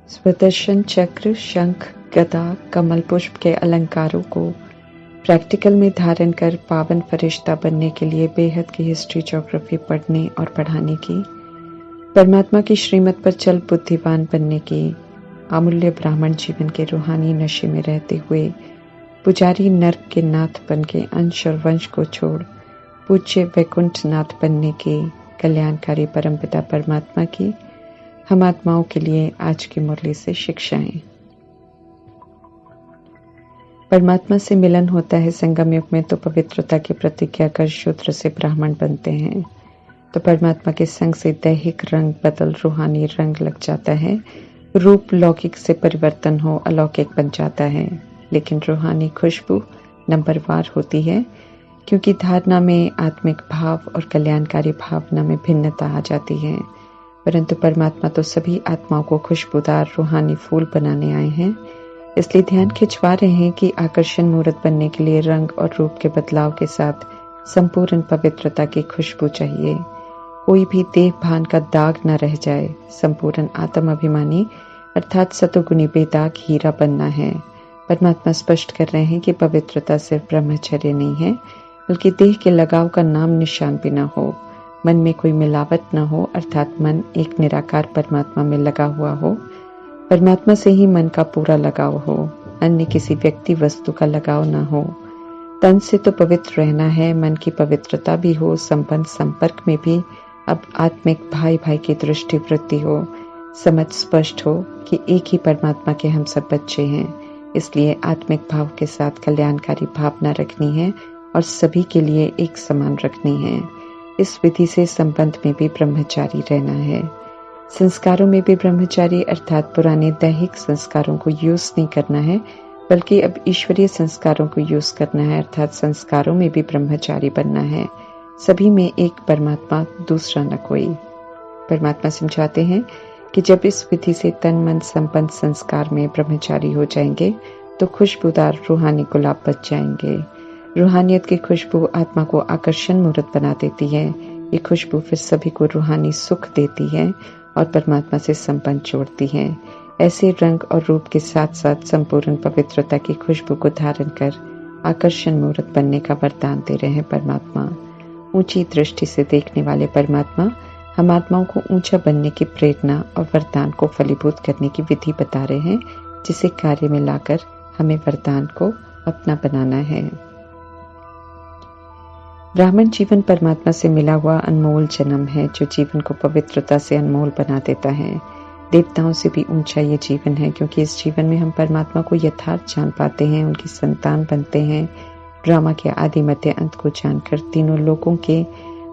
सुदर्शन चक्र, शंख, गदा, कमल पुष्प के अलंकारों को प्रैक्टिकल में धारण कर पावन फरिश्ता बनने के लिए बेहद की हिस्ट्री ज्योग्राफी पढ़ने और पढ़ाने की, परमात्मा की श्रीमत पर चल बुद्धिवान बनने की, अमूल्य ब्राह्मण जीवन के रूहानी नशे में रहते हुए पुजारी नर्क के नाथ बन के अंश और वंश को छोड़ पूज्य वैकुंठ नाथ बनने की कल्याणकारी परमपिता परमात्मा की हम आत्माओं के लिए आज की मुरली से शिक्षाएं। परमात्मा से मिलन होता है संगम युग में तो पवित्रता की प्रतिज्ञा कर शूद्र से ब्राह्मण बनते हैं। तो परमात्मा के संग से दैहिक रंग बदल रूहानी रंग लग जाता है, रूप लौकिक से परिवर्तन हो अलौकिक बन जाता है। लेकिन रूहानी खुशबू नंबरवार होती है, क्योंकि धारणा में आत्मिक भाव और कल्याणकारी भावना में भिन्नता आ जाती है। परंतु परमात्मा तो सभी आत्माओं को खुशबूदार रूहानी फूल बनाने आए हैं, इसलिए ध्यान खिंचवा रहे हैं कि आकर्षण मूर्त बनने के लिए रंग और रूप के बदलाव के साथ संपूर्ण पवित्रता की खुशबू चाहिए। कोई भी देह भान का दाग न रह जाए। संपूर्ण आत्म अभिमानी अर्थात सतोगुणी बेदाग हीरा बनना है। परमात्मा स्पष्ट कर रहे हैं कि पवित्रता सिर्फ ब्रह्मचर्य नहीं है, बल्कि देह के लगाव का नाम निशान भी न हो, मन में कोई मिलावट न हो, अर्थात मन एक निराकार परमात्मा में लगा हुआ हो, परमात्मा से ही मन का पूरा लगाव हो, अन्य किसी व्यक्ति वस्तु का लगाव न हो। तन से तो पवित्र रहना है, मन की पवित्रता भी हो, संबंध संपर्क में भी अब आत्मिक भाई भाई की दृष्टि वृत्ति हो, समझ स्पष्ट हो कि एक ही परमात्मा के हम सब बच्चे हैं। इसलिए आत्मिक भाव के साथ कल्याणकारी भावना रखनी है और सभी के लिए एक समान रखनी है। इस विधि से संबंध में भी ब्रह्मचारी रहना है, संस्कारों में भी ब्रह्मचारी अर्थात पुराने दैहिक संस्कारों को यूज नहीं करना है, बल्कि अब ईश्वरीय संस्कारों को यूज करना है, अर्थात संस्कारों में भी ब्रह्मचारी बनना है। सभी में एक परमात्मा, दूसरा न कोई। परमात्मा समझाते हैं कि जब इस विधि से तन मन संपन्न संस्कार में ब्रह्मचारी हो जाएंगे तो खुशबूदार रूहानी गुलाब बच जाएंगे। रूहानियत की खुशबू आत्मा को आकर्षण मूर्त बना देती है। ये खुशबू फिर सभी को रूहानी सुख देती है और परमात्मा से संबंध जोड़ती है। ऐसे रंग और रूप के साथ साथ संपूर्ण पवित्रता की खुशबू को धारण कर आकर्षण मूर्त बनने का वरदान दे रहे हैं परमात्मा। ऊंची दृष्टि से देखने वाले परमात्मा हम आत्माओं को ऊंचा बनने की प्रेरणा और वरदान को फलीभूत करने की विधि बता रहे हैं, जिसे कार्य में लाकर हमें वरदान को अपना बनाना है। ब्राह्मण जीवन परमात्मा से मिला हुआ अनमोल जन्म है, जो जीवन को पवित्रता से अनमोल बना देता है। देवताओं से भी ऊंचा ये जीवन है, क्योंकि इस जीवन में हम परमात्मा को यथार्थ जान पाते हैं, उनकी संतान बनते हैं। ड्रामा के आदि मध्य अंत को जानकर तीनों लोकों के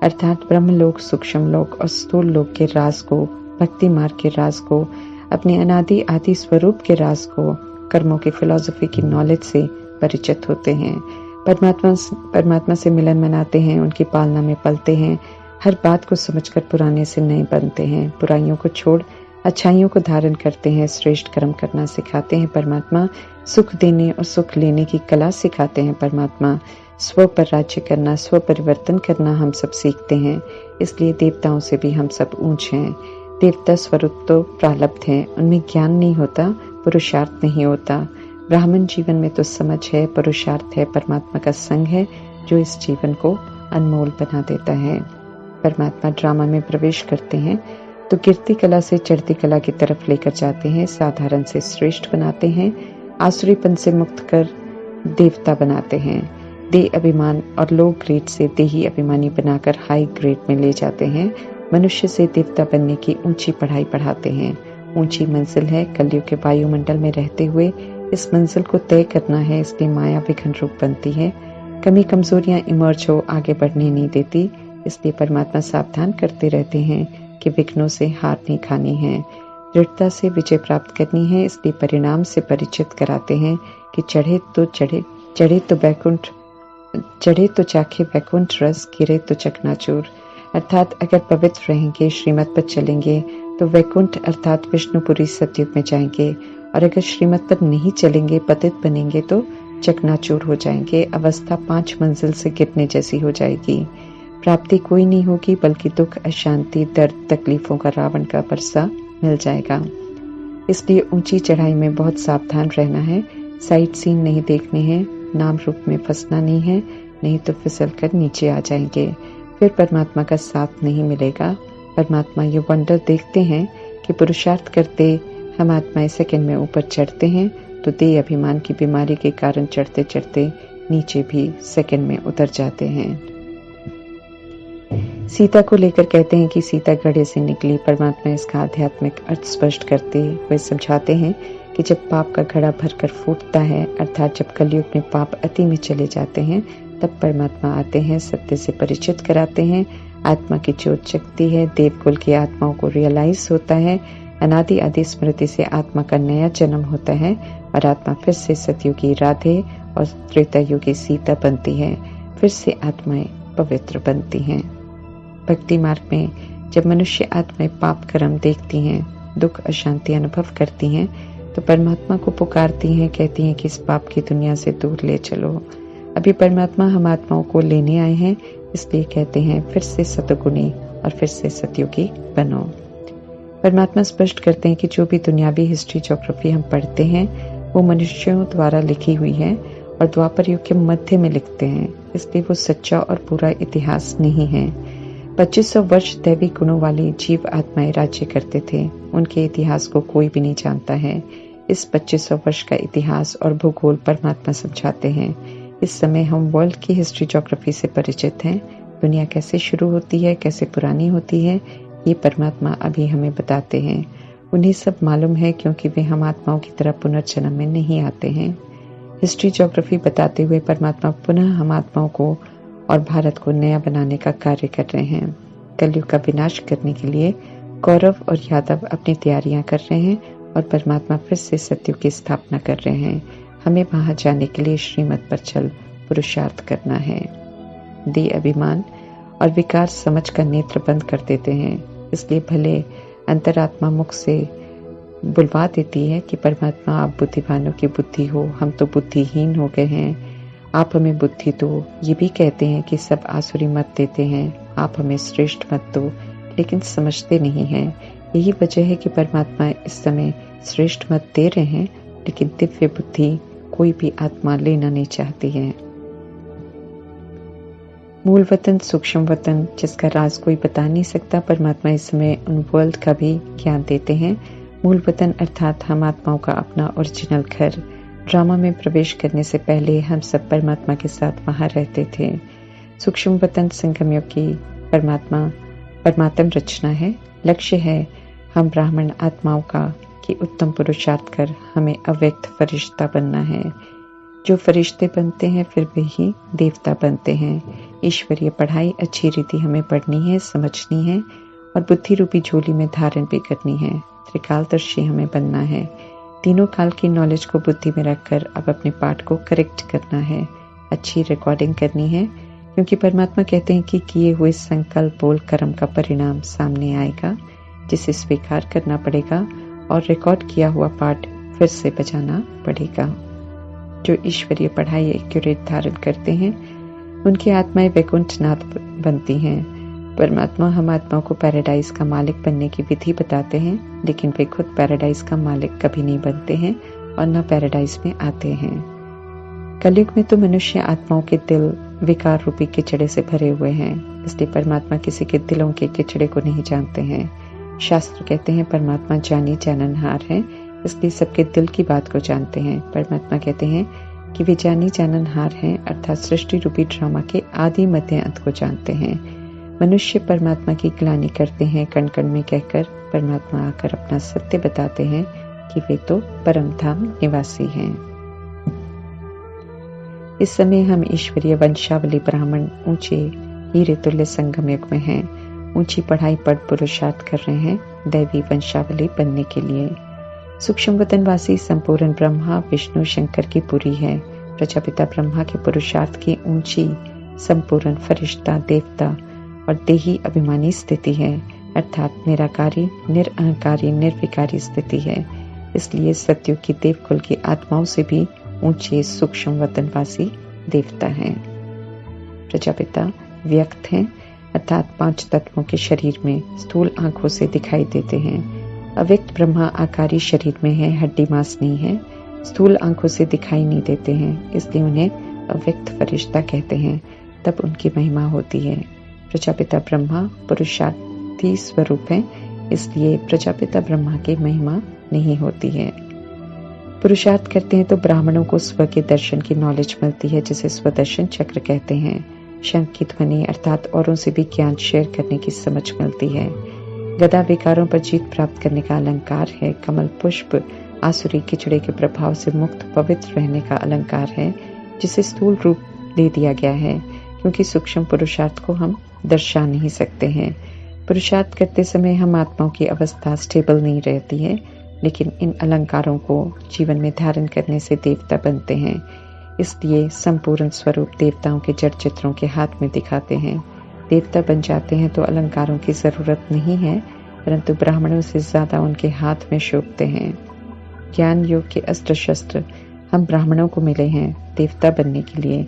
अर्थात ब्रह्मलोक, सूक्ष्म लोक और स्थूल लोक के राज को, भक्ति मार्ग के राज को, अपने अनादि आदि स्वरूप के राज को, कर्मों की फिलॉसफी की नॉलेज से परिचित होते हैं। परमात्मा से मिलन मनाते हैं, उनकी पालना में पलते हैं, हर बात को समझकर पुराने से नए बनते हैं, बुराइयों को छोड़ अच्छाइयों को धारण करते हैं, श्रेष्ठ कर्म करना सिखाते हैं परमात्मा, सुख देने और सुख लेने की कला सिखाते हैं परमात्मा, स्व पर राज्य करना, स्व परिवर्तन करना हम सब सीखते हैं। इसलिए देवताओं से भी हम सब ऊंच हैं। देवता स्वरूप तो प्रारब्ध हैं, उनमें ज्ञान नहीं होता, पुरुषार्थ नहीं होता। ब्राह्मण जीवन में तो समझ है, पुरुषार्थ है, परमात्मा का संग है, जो इस जीवन को अनमोल बना देता है। परमात्मा ड्रामा में प्रवेश करते हैं तो गिरती कला से चढ़ती कला की तरफ लेकर जाते हैं, साधारण से श्रेष्ठ बनाते हैं, आसुरीपन से मुक्त कर देवता बनाते हैं, देह अभिमान और लो ग्रेड से देही अभिमानी बनाकर हाई ग्रेड में ले जाते हैं, मनुष्य से देवता बनने की ऊंची पढ़ाई पढ़ाते हैं। ऊंची मंजिल है, कलयुग के वायुमंडल में रहते हुए इस मंजिल को तय करना है, इसलिए माया विघन रूप बनती है, कमी कमजोरियां इमर्ज हो, आगे बढ़ने नहीं देती। इसलिए परमात्मा सावधान करते रहते हैं कि विघ्नों से हार नहीं खानी है, दृढ़ता से विजय प्राप्त करनी है। इसलिए परिणाम से परिचित कराते हैं कि चढ़े तो चाखे वैकुंठ रस, गिरे तो चकनाचूर। अर्थात अगर पवित्र रहेंगे, श्रीमत पर चलेंगे तो वैकुंठ अर्थात विष्णुपुरी सतयुग में जाएंगे, और अगर श्रीमत पर नहीं चलेंगे, पतित बनेंगे तो चकनाचूर हो जाएंगे। अवस्था 5 मंजिल से गिरने जैसी हो जाएगी। प्राप्ति कोई नहीं होगी, बल्कि दुख, अशांति, दर्द, तकलीफों का रावण का परसा मिल जाएगा। इसलिए ऊंची चढ़ाई में बहुत सावधान रहना है। साइट सीन नहीं देखने हैं, नाम रूप में फंसना नहीं है, नहीं तो फिसल कर नीचे आ जाएंगे, फिर परमात्मा का साथ नहीं मिलेगा। परमात्मा ये वंडर देखते हैं कि पुरुषार्थ करते हम आत्माएं सेकंड में ऊपर चढ़ते हैं, तो देह अभिमान की बीमारी के कारण चढ़ते चढ़ते नीचे भी सेकंड में उतर जाते हैं। सीता को लेकर कहते हैं कि सीता गढ़े से निकली। परमात्मा इसका आध्यात्मिक अर्थ स्पष्ट करते हुए समझाते हैं कि जब पाप का घड़ा भरकर फूटता है, अर्थात जब कलयुग में पाप अति में चले जाते हैं, तब परमात्मा आते हैं, सत्य से परिचित कराते हैं, आत्मा की जोत जगती है, देवकुल की आत्माओं को रियलाइज होता है, अनादि आदि स्मृति से आत्मा का नया जन्म होता है और आत्मा फिर से सतयुगी राधे और त्रेतायुगी सीता बनती है, फिर से आत्माएं पवित्र बनती हैं। भक्ति मार्ग में जब मनुष्य आत्माएं पाप कर्म देखती हैं, दुख अशांति अनुभव करती हैं, तो परमात्मा को पुकारती हैं, कहती हैं कि इस पाप की दुनिया से दूर ले चलो। अभी परमात्मा हम आत्माओं को लेने आए हैं, इसलिए कहते हैं फिर से सतगुणी और फिर से सतयुगी बनो। परमात्मा स्पष्ट करते हैं कि जो भी दुनियावी हिस्ट्री ज्योग्राफी हम पढ़ते हैं वो मनुष्यों द्वारा लिखी हुई है और द्वापर युग के मध्य में लिखते हैं, इसलिए वो सच्चा और पूरा इतिहास नहीं है। 2500 वर्ष दैवी गुणों वाली जीव आत्माएं राज्य करते थे, उनके इतिहास को कोई भी नहीं जानता है। इस 2500 वर्ष का इतिहास और भूगोल परमात्मा समझाते हैं। इस समय हम वर्ल्ड की हिस्ट्री ज्योग्राफी से परिचित हैं। दुनिया कैसे शुरू होती है, कैसे पुरानी होती है, ये परमात्मा अभी हमें बताते हैं। उन्हें सब मालूम है क्योंकि वे हम आत्माओं की तरह पुनर्जन्म में नहीं आते हैं। हिस्ट्री ज्योग्राफी बताते हुए परमात्मा पुनः हम आत्माओं को और भारत को नया बनाने का कार्य कर रहे हैं। कलयुग का विनाश करने के लिए कौरव और यादव अपनी तैयारियां कर रहे हैं और परमात्मा फिर से सतयुग की स्थापना कर रहे हैं। हमें वहां जाने के लिए श्रीमत पर चल पुरुषार्थ करना है। देह अभिमान और विकार समझ का नेत्र बंद कर देते हैं, इसलिए भले अंतरात्मा मुख से बुलवा देती है कि परमात्मा आप बुद्धिमानों की बुद्धि हो, हम तो बुद्धिहीन हो गए हैं, आप हमें बुद्धि दो। ये भी कहते हैं कि सब आसुरी मत देते हैं, आप हमें श्रेष्ठ मत दो, लेकिन समझते नहीं हैं। यही वजह है कि परमात्मा इस समय श्रेष्ठ मत दे रहे हैं, लेकिन दिव्य बुद्धि कोई भी आत्मा लेना नहीं चाहती है। मूल वतन सूक्ष्म वतन जिसका राज कोई बता नहीं सकता, परमात्मा इस समय उन वर्ल्ड का भी ज्ञान देते हैं। मूल वतन अर्थात हम आत्माओं का अपना ओरिजिनल घर। ड्रामा में प्रवेश करने से पहले हम सब परमात्मा के साथ वहां रहते थे। सूक्ष्म वतन संगम युग की परमात्म रचना है। लक्ष्य है हम ब्राह्मण आत्माओं का कि उत्तम पुरुषार्थ कर हमें अव्यक्त फरिश्ता बनना है। जो फरिश्ते बनते हैं फिर वही देवता बनते हैं। ईश्वरीय पढ़ाई अच्छी रीति हमें पढ़नी है, समझनी है और बुद्धि रूपी झोली में धारण भी करनी है। त्रिकालदर्शी हमें बनना है। तीनों काल की नॉलेज को बुद्धि में रखकर अब अपने पाठ को करेक्ट करना है, अच्छी रिकॉर्डिंग करनी है, क्योंकि परमात्मा कहते हैं कि किए हुए संकल्प बोल कर्म का परिणाम सामने आएगा, जिसे स्वीकार करना पड़ेगा और रिकॉर्ड किया हुआ पाठ फिर से बजाना पड़ेगा। जो ईश्वरीय पढ़ाई एक्यूरेट धारण करते हैं उनकी आत्माएं वैकुंठनाथ बनती हैं। परमात्मा हम आत्माओं को पैराडाइज का मालिक बनने की विधि बताते हैं, लेकिन वे खुद पैराडाइज का मालिक कभी नहीं बनते हैं और न पैराडाइज में आते हैं। कलयुग में तो मनुष्य आत्माओं के दिल विकार रूपी किचड़े से भरे हुए हैं, इसलिए परमात्मा किसी के दिलों के किचड़े को नहीं जानते हैं। शास्त्र कहते हैं परमात्मा जानी जाननहार है, इसलिए सबके दिल की बात को जानते हैं। परमात्मा कहते हैं कि वे जानी जाननहार हैं, अर्थात सृष्टि रूपी ड्रामा के आदि मध्य अंत को जानते हैं। मनुष्य परमात्मा की ग्लानि करते हैं, कण कण में कहकर परमात्मा आकर अपना सत्य बताते हैं कि वे तो परम धाम निवासी हैं। इस समय हम ईश्वरीय वंशावली ब्राह्मण ऊंचे हीरे तुल्य संगम युग में हैं। ऊंची पढ़ाई पढ़ पुरुषार्थ कर रहे हैं दैवी वंशावली बनने के लिए। सूक्ष्म वतनवासी संपूर्ण ब्रह्मा विष्णु शंकर की पुरी है। प्रजापिता ब्रह्मा के पुरुषार्थ की ऊंची संपूर्ण फरिश्ता देवता और देही अभिमानी स्थिति है, अर्थात निराकारी निरअहंकारी निर्विकारी स्थिति है। इसलिए सतयुग की देवकुल की आत्माओं से भी ऊंचे सूक्ष्म वतनवासी देवता हैं। प्रजापिता व्यक्त हैं, अर्थात 5 तत्वों के शरीर में स्थूल आंखों से दिखाई देते हैं। अव्यक्त ब्रह्मा आकारी शरीर में है, हड्डी मांस नहीं है, स्थूल आंखों से दिखाई नहीं देते हैं, इसलिए उन्हें अव्यक्त फरिश्ता कहते हैं। तब उनकी महिमा होती है। प्रजापिता ब्रह्मा पुरुषार्थी स्वरूप है, इसलिए प्रजापिता ब्रह्मा की महिमा नहीं होती है। पुरुषार्थ करते हैं तो ब्राह्मणों को स्व के दर्शन की नॉलेज मिलती है, जिसे स्वदर्शन चक्र कहते हैं। शंख की ध्वनि अर्थात औरों से भी ज्ञान शेयर करने की समझ मिलती है। गदा विकारों पर जीत प्राप्त करने का अलंकार है। कमल पुष्प आसुरी खिचड़े के प्रभाव से मुक्त पवित्र रहने का अलंकार है, जिसे स्थूल रूप दे दिया गया है, क्योंकि सूक्ष्म पुरुषार्थ को हम दर्शा नहीं सकते हैं। पुरुषार्थ करते समय हम आत्माओं की अवस्था स्टेबल नहीं रहती है, लेकिन इन अलंकारों को जीवन में धारण करने से देवता बनते हैं। इसलिए संपूर्ण स्वरूप देवताओं के जड़ चित्रों के हाथ में दिखाते हैं। देवता बन जाते हैं तो अलंकारों की जरूरत नहीं है, परंतु ब्राह्मणों से ज्यादा उनके हाथ में शोभते हैं। ज्ञान योग के अस्त्र शस्त्र हम ब्राह्मणों को मिले हैं देवता बनने के लिए।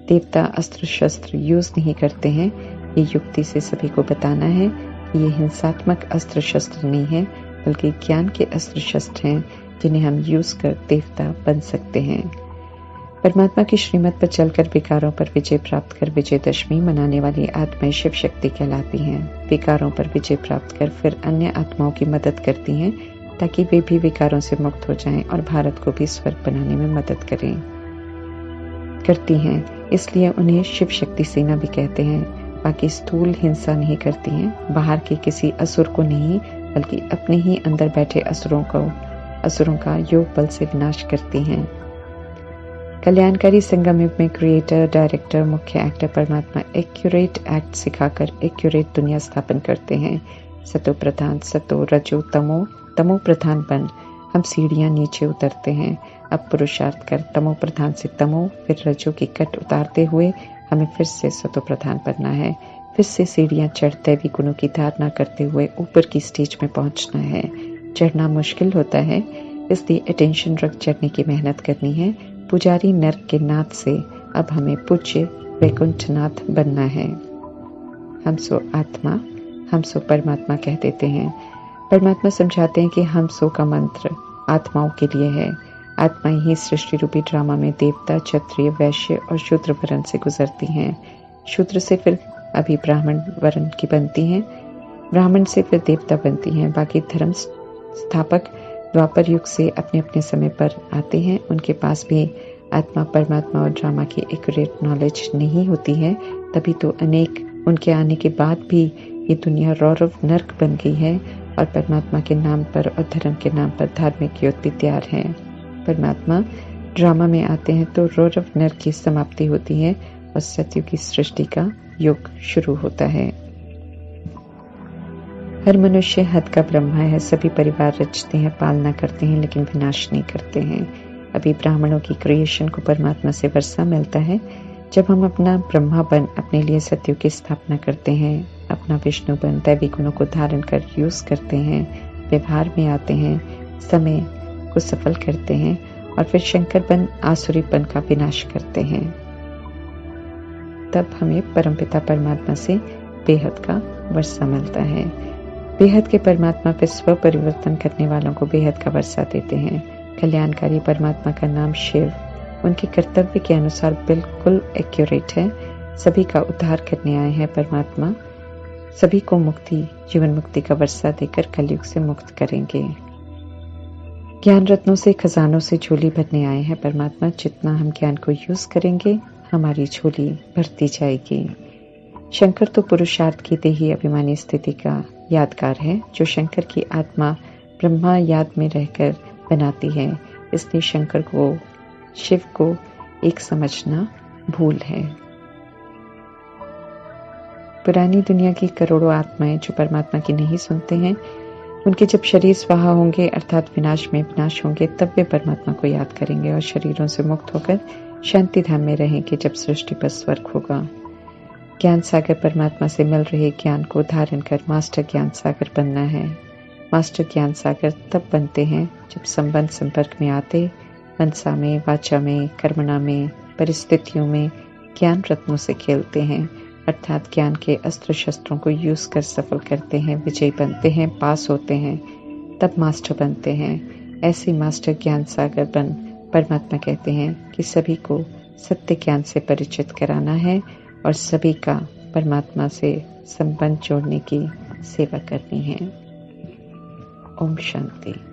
देवता अस्त्र शस्त्र यूज नहीं करते हैं। ये युक्ति से सभी को बताना है कि ये हिंसात्मक अस्त्र शस्त्र नहीं है, बल्कि ज्ञान के अस्त्र शस्त्र हैं, जिन्हें हम यूज कर देवता बन सकते हैं। परमात्मा की श्रीमत पर चलकर विकारों पर विजय प्राप्त कर विजयदशमी मनाने वाली आत्माएं शिव शक्ति कहलाती हैं। विकारों पर विजय प्राप्त कर फिर अन्य आत्माओं की मदद करती हैं, ताकि वे भी विकारों से मुक्त हो जाएं और भारत को भी स्वर्ग बनाने में मदद करती हैं। इसलिए उन्हें शिव शक्ति सेना भी कहते हैं। बाकी स्थूल हिंसा नहीं करती हैं, बाहर के किसी असुर को नहीं, बल्कि अपने ही अंदर बैठे असुरों का योग बल से विनाश करती हैं। कल्याणकारी संगम युग में क्रिएटर, डायरेक्टर, मुख्य एक्टर परमात्मा एक्यूरेट एक्ट सिखाकर एक्यूरेट दुनिया स्थापन करते हैं। सतो प्रधान, सतो रजो तमो, तमो प्रधान बन हम सीढ़ियां नीचे उतरते हैं। अब पुरुषार्थ कर तमो प्रधान से तमो फिर रजो की कट उतारते हुए हमें फिर से सतो प्रधान बनना है। फिर से सीढ़ियां चढ़ दैवी गुणों की धारणा करते हुए ऊपर की स्टेज में पहुंचना है। चढ़ना मुश्किल होता है, इसलिए अटेंशन रख चढ़ने की मेहनत करनी है। पुजारी नर्क के नाथ से अब हमें पूज्य वैकुंठनाथ बनना है। हम सो आत्मा, हम सो परमात्मा कह देते हैं। परमात्मा समझाते हैं कि हम सो का मंत्र आत्माओं के लिए है। आत्माएं ही सृष्टि रूपी ड्रामा में देवता, क्षत्रिय, वैश्य और शूद्र वर्ण से गुजरती हैं। शूद्र से फिर अभी ब्राह्मण वर्ण की बनती हैं, ब्राह्मण से फिर देवता बनती हैं। बाकी धर्म स्थापक द्वापर युग से अपने अपने समय पर आते हैं। उनके पास भी आत्मा, परमात्मा और ड्रामा की एक्यूरेट नॉलेज नहीं होती है, तभी तो अनेक उनके आने के बाद भी ये दुनिया रौरव नर्क बन गई है और परमात्मा के नाम पर और धर्म के नाम पर धार्मिक युक्ति तैयार है। परमात्मा ड्रामा में आते हैं तो रौरव नर्क की समाप्ति होती है और सत्युग की सृष्टि का युग शुरू होता है। हर मनुष्य हद का ब्रह्मा है। सभी परिवार रचते हैं, पालना करते हैं, लेकिन विनाश नहीं करते हैं। अभी ब्राह्मणों की क्रिएशन को परमात्मा से वर्षा मिलता है। जब हम अपना ब्रह्मा बन अपने लिए सत्युग की स्थापना करते हैं, अपना विष्णु बन दैवी गुणों को धारण कर यूज करते हैं, व्यवहार में आते हैं, समय को सफल करते हैं और फिर शंकर बन आसुरीपन का विनाश करते हैं, तब हमें परमपिता परमात्मा से बेहद का वर्षा मिलता है। बेहद के परमात्मा पे स्व परिवर्तन करने वालों को बेहद का वर्षा देते हैं। कल्याणकारी परमात्मा का नाम शिव उनके कर्तव्य के अनुसार बिल्कुल एक्यूरेट है। सभी का उद्धार करने आए हैं परमात्मा। सभी को मुक्ति, जीवन मुक्ति का वर्षा देकर कलयुग से मुक्त करेंगे। ज्ञान रत्नों से, खजानों से झोली भरने आए हैं परमात्मा। जितना हम ज्ञान को यूज करेंगे, हमारी झोली भरती जाएगी। शंकर तो पुरुषार्थ की देही अभिमानी स्थिति का यादगार है, जो शंकर की आत्मा ब्रह्मा याद में रहकर बनाती है। इसलिए शंकर को, शिव को एक समझना भूल है। पुरानी दुनिया की करोड़ों आत्माएं जो परमात्मा की नहीं सुनते हैं, उनके जब शरीर स्वाहा होंगे अर्थात विनाश में विनाश होंगे, तब वे परमात्मा को याद करेंगे और शरीरों से मुक्त होकर शांति धाम में रहेंगे जब सृष्टि पर स्वर्ग होगा। ज्ञान सागर परमात्मा से मिल रहे ज्ञान को धारण कर मास्टर ज्ञान सागर बनना है। मास्टर ज्ञान सागर तब बनते हैं जब संबंध संपर्क में आते, मनसा में, वाचा में, कर्मणा में, परिस्थितियों में ज्ञान रत्नों से खेलते हैं, अर्थात ज्ञान के अस्त्र शस्त्रों को यूज कर सफल करते हैं, विजयी बनते हैं, पास होते हैं। तब मास्टर बनते हैं। ऐसी मास्टर ज्ञान सागर बन परमात्मा कहते हैं कि सभी को सत्य ज्ञान से परिचित कराना है और सभी का परमात्मा से संबंध जोड़ने की सेवा करनी है। ओम शांति।